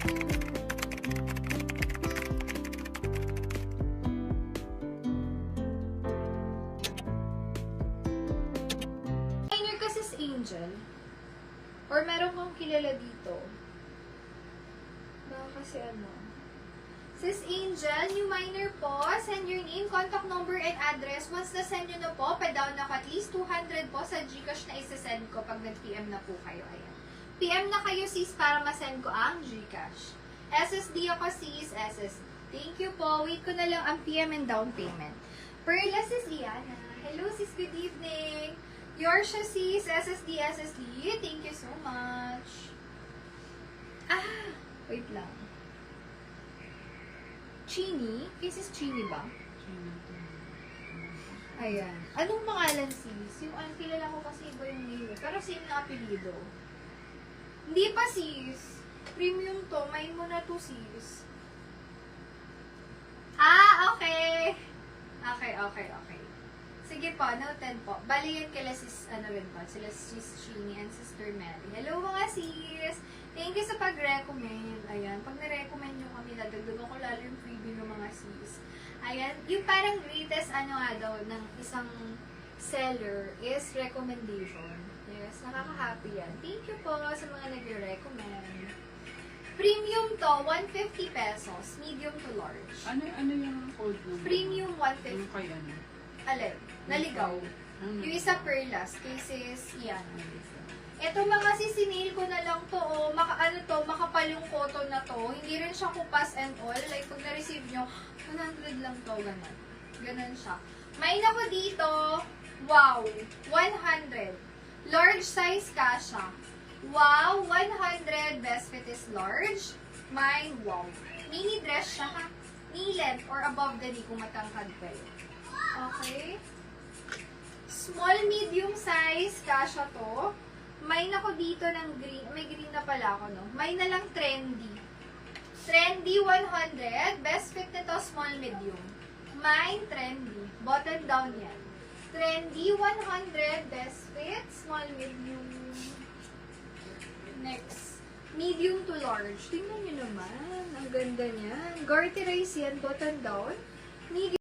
Designer ka sis Angel? Or meron kang kilala dito? Baka kasi ano? Sis Angel, new minor po. Send your name, contact number, and address. Once na-send nyo na po, pa-down na at least 200 po sa Gcash na isa-send ko pag nag-PM na po kayo. Ayan. PM na kayo sis para ma-send ko ang Gcash. SSD ako sis, SSD. Thank you po. Wait ko na lang ang PM and down payment. Perla sis Iana. Hello sis, good evening. Yours siya sis, SSD. Thank you so much. Wait lang. Chini? Sis Chini ba? Ayan. Anong pangalan sis? Yung kilala ko kasi iba yung name. Pero same na apelido. Hindi pa sis. Premium to. Main mo na to sis. Okay. Okay. Sige po, noted po. Bali yan kila sis, rin po, sila sis Chini and sister Mary. Hello mga sis! Thank you sa pag-recommend. Ayan, pag na-recommend nyo kami, dadagdagan ko lalo yung freebie ng mga sis. Ayan, yung parang greatest ng isang seller is recommendation. Yes, nakaka-happy yan. Thank you po sa mga nag-recommend. Premium to, 150 pesos. Medium to large. Ano yung code number? Premium, 150. Ano kay ano? Alin? Naligaw. Yung isa perlas, cases, yan. Ito mga sisinail ko na lang to, makapal yung cotton na to. Hindi rin siya kupas and all. Like, pag na-receive nyo, 100 lang to, ganun. Ganun siya. May ako dito, wow, 100. Large size kasha. Wow, 100. Best fit is large. Mine, wow. Mini dress siya, ha? Knee length or above the knee kung matangkad kayo. Okay. Small, medium size, kasha to. May nako dito ng green. May green na pala ako, no? May na lang trendy. Trendy 100. Best fit nito, small, medium. Mine, trendy. Button down yan. Trendy 100. Best fit, small, medium. Next. Medium to large. Tingnan nyo naman. Ang ganda niyan. Garterize yan, button down. Medium.